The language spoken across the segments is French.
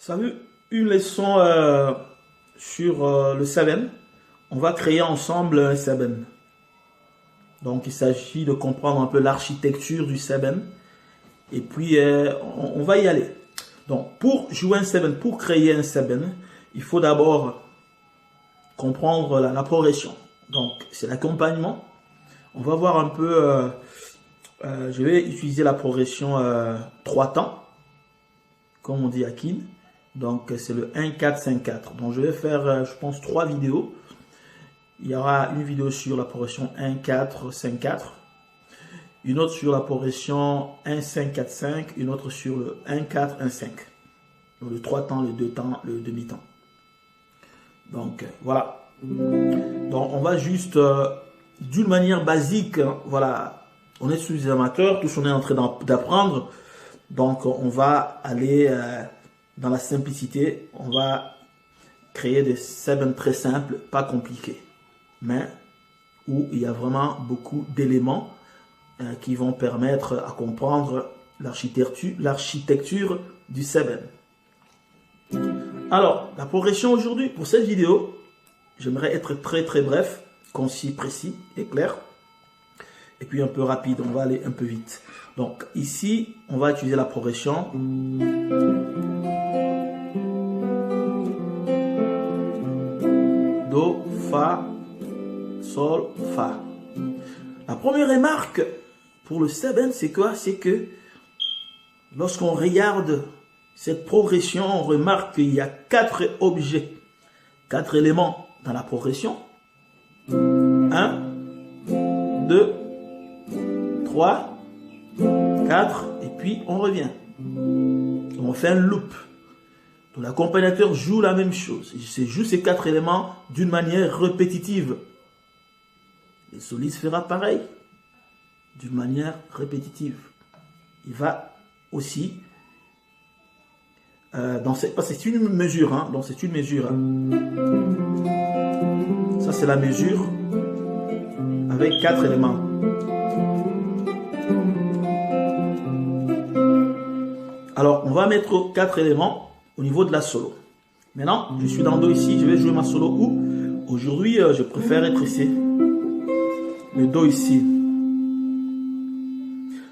Salut, une leçon sur le 7. On va créer ensemble un 7. Donc il s'agit de comprendre un peu l'architecture du 7. Et puis on va y aller. Donc pour jouer un 7, pour créer un 7, il faut d'abord comprendre la progression. Donc c'est l'accompagnement. On va voir un peu, je vais utiliser la progression 3 temps, comme on dit à Kin. Donc c'est le 1-4-5-4. Donc je vais faire, je pense, 3 vidéos. Il y aura une vidéo sur la progression 1-4-5-4, une autre sur la progression 1-5-4-5, une autre sur le 1-4-1-5. Donc le 3 temps, le 2 temps, le demi-temps. Donc voilà. Donc on va juste d'une manière basique, voilà, on est sous les amateurs, tous on est en train d'apprendre. Donc on va aller dans la simplicité, on va créer des 7 très simples, pas compliqués, mais où il y a vraiment beaucoup d'éléments qui vont permettre à comprendre l'architecture du 7. Alors, la progression aujourd'hui, pour cette vidéo, j'aimerais être très bref, concis, précis et clair. Et puis un peu rapide, on va aller un peu vite. Donc ici, on va utiliser la progression. Do, Fa, Sol, Fa. La première remarque pour le 7, c'est quoi? C'est que lorsqu'on regarde cette progression, on remarque qu'il y a 4 objets, 4 éléments dans la progression. 1, 2, 3, 4, et puis on revient. On fait un loop. Donc l'accompagnateur joue la même chose. Il joue ces 4 éléments d'une manière répétitive. Le soliste fera pareil, d'une manière répétitive. Il va aussi c'est une mesure, hein, donc c'est une mesure. Ça c'est la mesure avec 4 éléments. Alors on va mettre 4 éléments au niveau de la solo. Maintenant, je suis dans Do ici, je vais jouer ma solo où? Aujourd'hui, je préfère être ici. Le Do ici.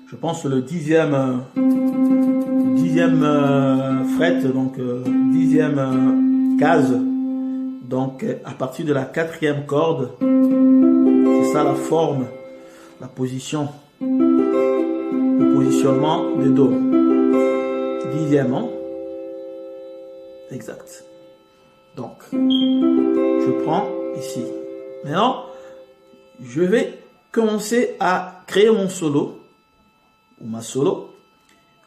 Je pense le 10e fret, donc 10e case. Donc à partir de la 4e corde, c'est ça la forme, la position, le positionnement de Do. 10e, hein? Exact. Donc, je prends ici. Maintenant, je vais commencer à créer mon solo, ou ma solo.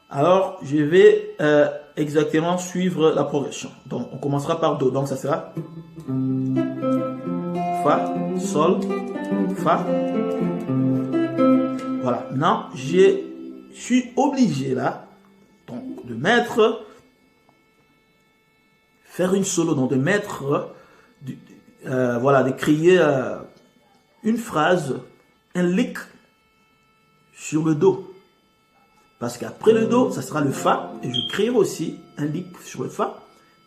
Alors, je vais exactement suivre la progression. Donc, on commencera par Do. Donc, ça sera Fa, Sol, Fa. Voilà. Maintenant, je suis obligé là, donc, de faire une solo, donc de mettre, voilà, de créer une phrase, un lick sur le Do. Parce qu'après le Do, ça sera le Fa, et je créerai aussi un lick sur le Fa,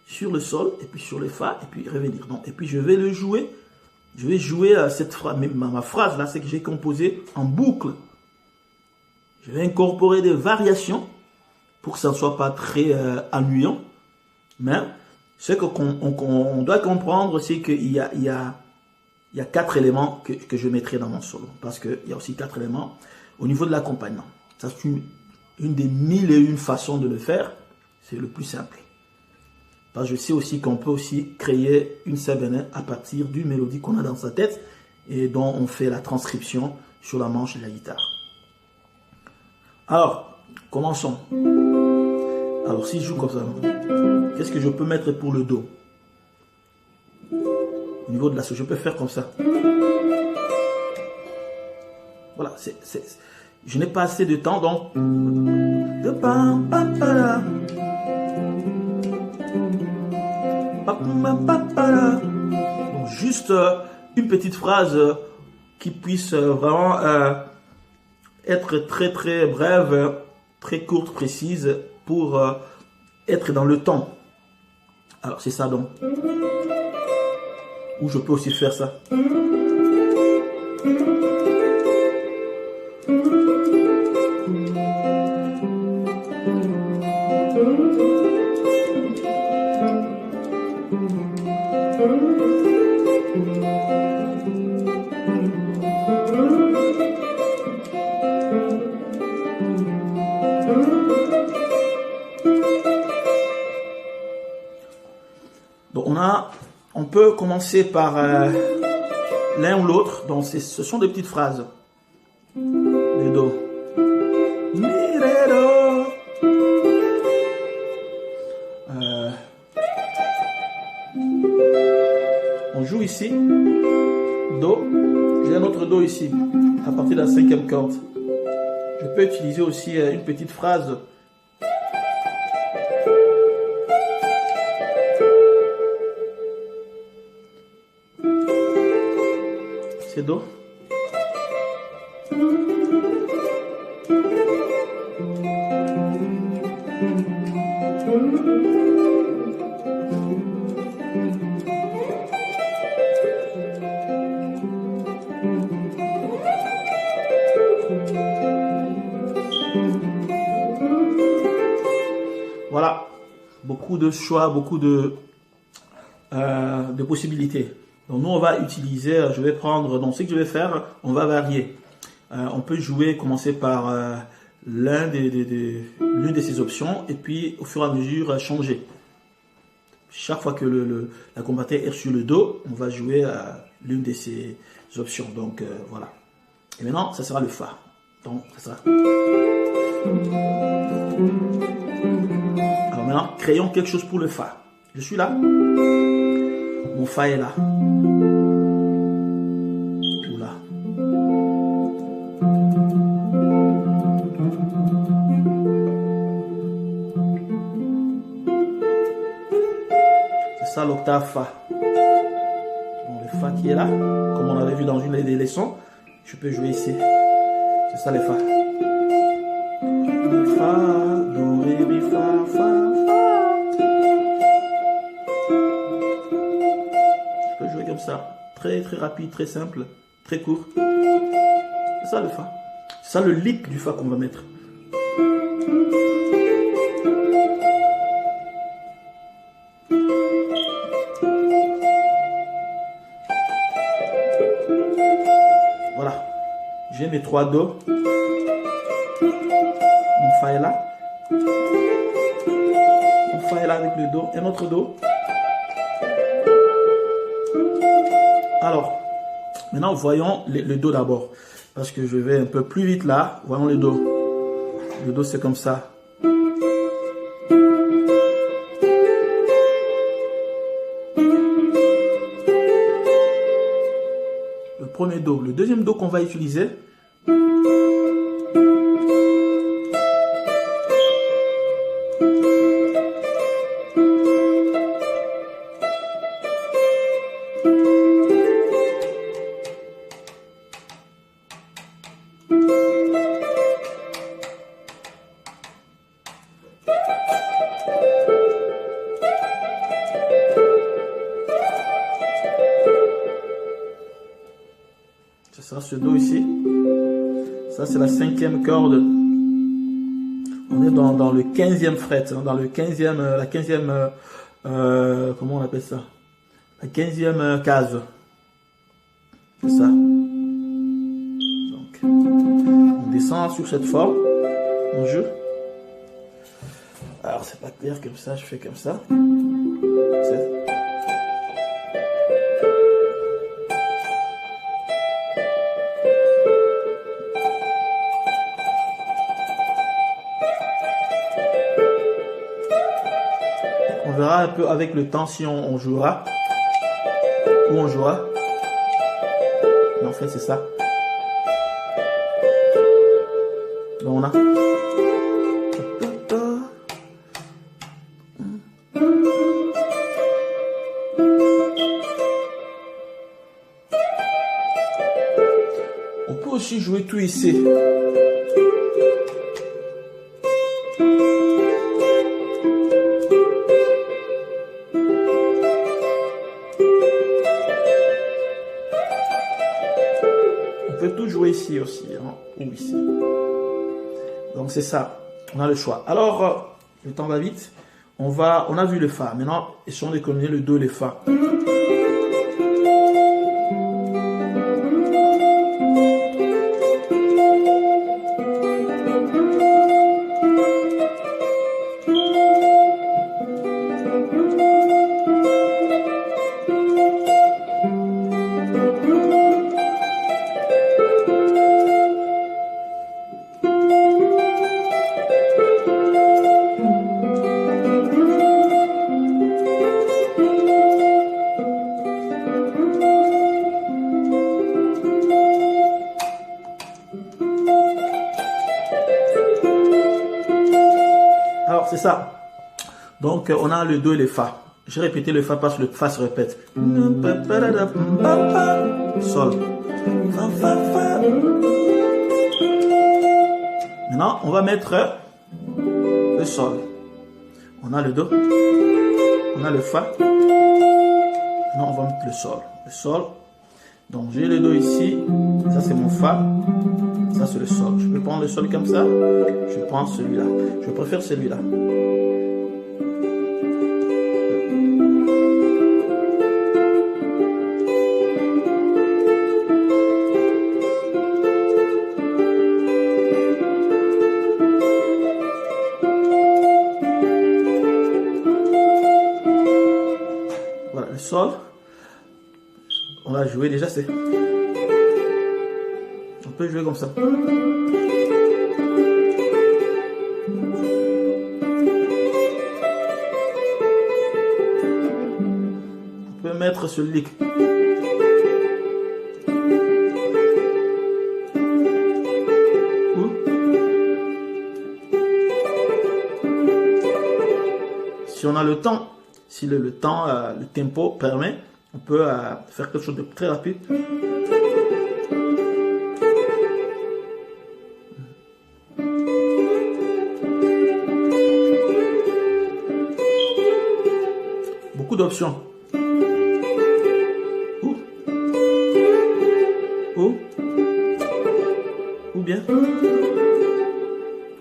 sur le Sol, et puis sur le Fa, et puis revenir. Donc, et puis je vais le jouer, je vais jouer cette phrase, ma phrase là, c'est que j'ai composé en boucle. Je vais incorporer des variations pour que ça ne soit pas très ennuyant, mais ce qu'on doit comprendre, c'est qu'il y a 4 éléments que je mettrai dans mon solo. Parce qu'il y a aussi 4 éléments au niveau de l'accompagnement. Ça, c'est une des 1001 façons de le faire. C'est le plus simple. Parce que je sais aussi qu'on peut aussi créer une 7 à partir d'une mélodie qu'on a dans sa tête et dont on fait la transcription sur la manche de la guitare. Alors, commençons. Alors, si je joue comme ça, qu'est-ce que je peux mettre pour le Do? Au niveau de la solo, je peux faire comme ça. Voilà, je n'ai pas assez de temps, donc... Donc, juste une petite phrase qui puisse vraiment être très brève, très courte, précise, pour être dans le temps. Alors c'est ça donc. Ou je peux aussi faire ça. Donc on peut commencer par l'un ou l'autre. Donc ce sont des petites phrases. Les do. Mi, ré, do. On joue ici. Do. J'ai un autre do ici. À partir de la 5e corde. Je peux utiliser aussi une petite phrase. C'est do. Voilà, beaucoup de choix, beaucoup de possibilités. Donc nous on va utiliser, je vais prendre, donc ce que je vais faire, on va varier. On peut jouer, commencer par l'une de ces options et puis au fur et à mesure changer. Chaque fois que la combattante est sur le do, on va jouer l'une de ces options. Donc voilà. Et maintenant, ça sera le fa. Donc ça sera. Alors maintenant, créons quelque chose pour le fa. Je suis là. Mon fa est là. Ou là. C'est ça l'octave fa. Donc le fa qui est là, comme on avait vu dans une des leçons, je peux jouer ici. C'est ça les fa. Mi, fa, do, ré, mi, fa, fa, fa. Je peux jouer comme ça. Très très rapide, très simple, très court. C'est ça le fa. C'est ça le lick du fa qu'on va mettre. Voilà. J'ai mes 3 do. Mon fa est là. Mon fa est là avec le do. Un autre do. Alors, maintenant voyons le do d'abord. Parce que je vais un peu plus vite là. Voyons le do. Le do c'est comme ça. Le premier do. Le deuxième do qu'on va utiliser. Ce sera ce do ici. Ça c'est la 5e corde. On est dans le 15e fret, hein, dans le 15e, la 15e, comment on appelle ça? La 15e case. C'est ça. Donc, on descend sur cette forme. On joue. Alors c'est pas clair comme ça, je fais comme ça. On verra un peu avec le temps si on jouera. Où on jouera. Mais en fait c'est ça. Donc on a. On peut aussi jouer tout ici. ici aussi, hein, ou ici. Donc c'est ça, on a le choix. Alors, le temps va vite. On a vu le Fa. Maintenant, essayons de combiner le Do et le Fa. Alors, c'est ça. Donc, on a le Do et le Fa. J'ai répété le Fa parce que le Fa se répète. Sol. Fa, fa, fa. Maintenant, on va mettre le Sol. On a le Do. On a le Fa. Maintenant, on va mettre le Sol. Le Sol. Donc, j'ai le Do ici. Ça, c'est mon Fa. Ça, c'est le Sol. Je peux prendre le Sol comme ça. Je prends celui-là. Je préfère celui-là. Voilà, le Sol. On va jouer déjà, c'est... On peut jouer comme ça. On peut mettre ce lick. Si on a le temps, si le temps, le tempo permet, on peut faire quelque chose de très rapide. Beaucoup d'options. Ou bien.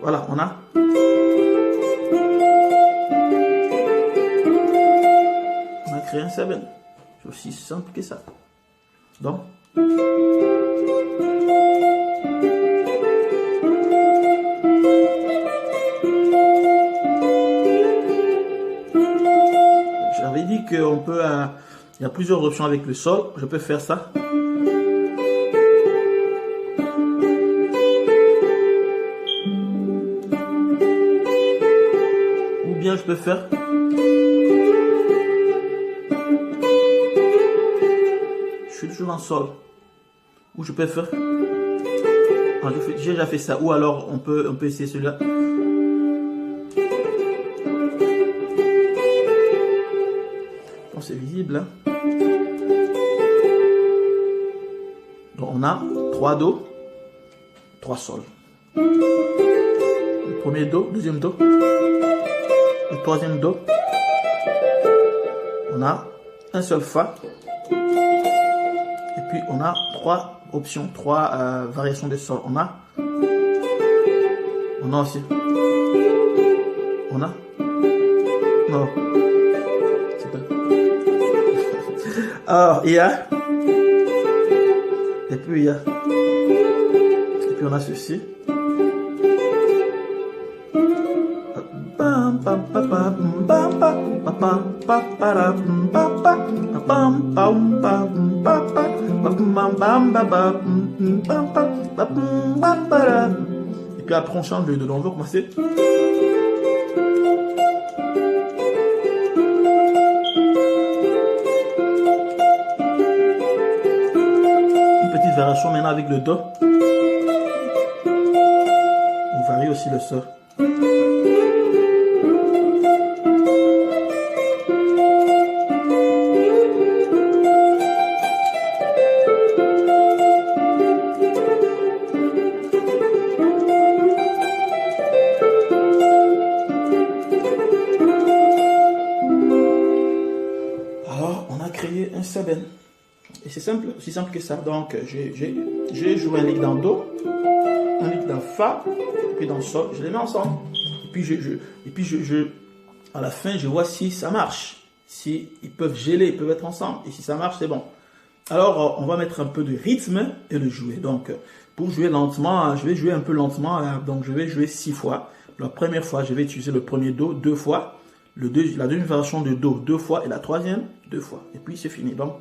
Voilà, on a. On a créé un 7. C'est aussi simple que ça. Donc. J'avais dit qu'on peut. Il y a plusieurs options avec le Sol. Je peux faire ça. Ou bien je peux faire. Je suis toujours en Sol. Ou je peux faire. J'ai déjà fait ça. Ou alors on peut essayer celui-là. Bon, c'est visible. Hein? Donc on a 3 Do, 3 Sol. Le premier Do, deuxième Do. Le troisième Do. On a un seul Fa. Et puis on a 3 options, 3 variations de Sol. On a aussi. On a. Non. C'est pas. Alors il y a. Et puis il y a. Et puis on a ceci. Et puis après on change de on veut commencer. Une petite variation maintenant avec le Do. On varie aussi le Sol. Alors, on a créé un 7. Et c'est simple, aussi simple que ça. Donc, j'ai J'ai joué un lick dans Do, un lick dans Fa, et puis dans Sol. Je les mets ensemble. Et puis à la fin, je vois si ça marche. Si ils peuvent geler, ils peuvent être ensemble. Et si ça marche, c'est bon. Alors, on va mettre un peu de rythme et le jouer. Donc, pour jouer lentement, je vais jouer un peu lentement. Donc, je vais jouer 6 fois. La première fois, je vais utiliser le premier Do 2 fois. La deuxième version de Do 2 fois. Et la troisième, 2 fois. Et puis, c'est fini. Donc,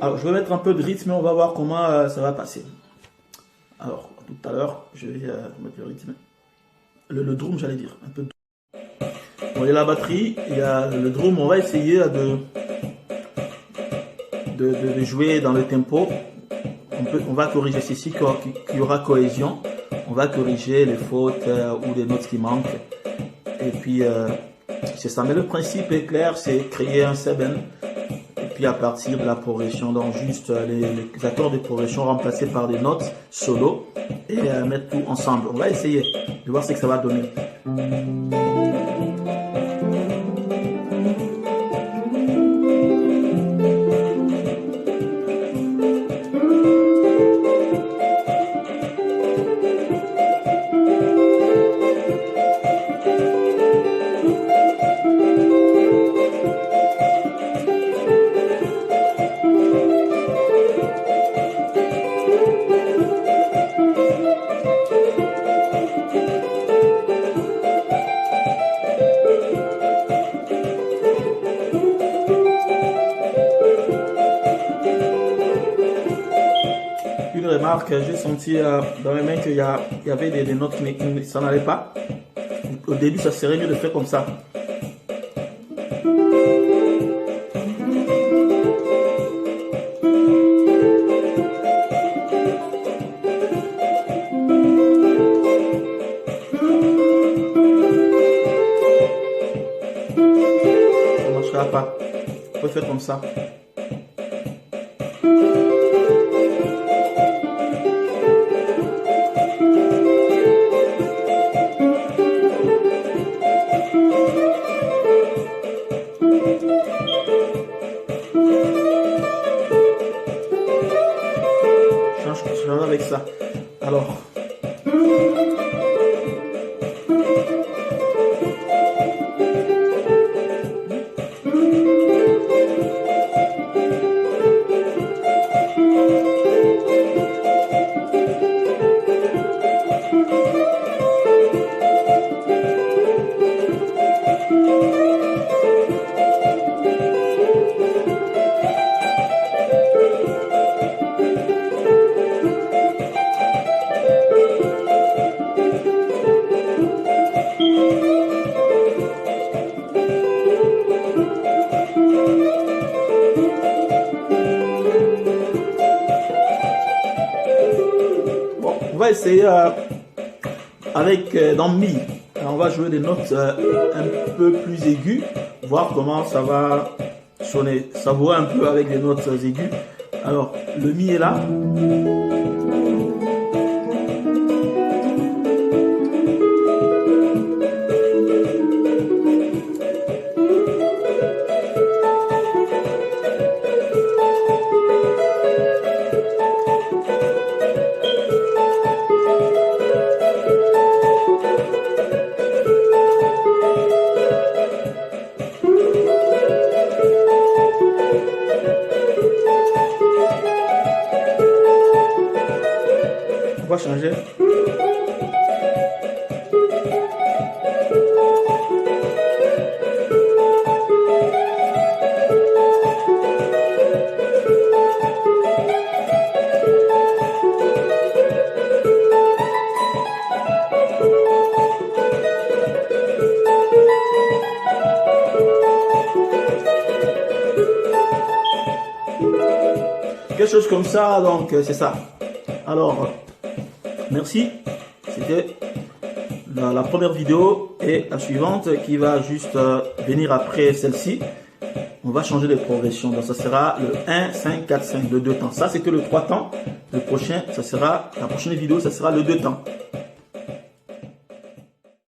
alors, je vais mettre un peu de rythme et on va voir comment ça va passer. Alors, tout à l'heure, je vais mettre le rythme. Le drum, j'allais dire. Un peu de... Bon, il y a la batterie, il y a le drum. On va essayer de jouer dans le tempo. On va corriger ceci, qu'il y aura cohésion. On va corriger les fautes ou les notes qui manquent. Et puis, c'est ça. Mais le principe est clair, c'est créer un seven. Et puis à partir de la progression, donc juste les accords de progression remplacés par des notes solo et mettre tout ensemble. On va essayer de voir ce que ça va donner. Une remarque, j'ai senti dans mes mains qu'il y avait des notes qui s'en allaient pas. Au début, ça serait mieux de faire comme ça. Ça ne marchera pas. On peut faire comme ça. Je vais avec ça. Alors. On va essayer avec dans Mi. On va jouer des notes un peu plus aiguës, voir comment ça va sonner. Savourer un peu avec des notes aiguës. Alors, le Mi est là. On va changer. quelque chose comme ça, donc c'est ça. Alors, merci. C'était la première vidéo et la suivante qui va juste venir après celle-ci. On va changer de progression. Donc, ça sera le 1, 5, 4, 5, le 2 temps. Ça, c'était le 3 temps. Le prochain, ça sera, la prochaine vidéo, ça sera le 2 temps.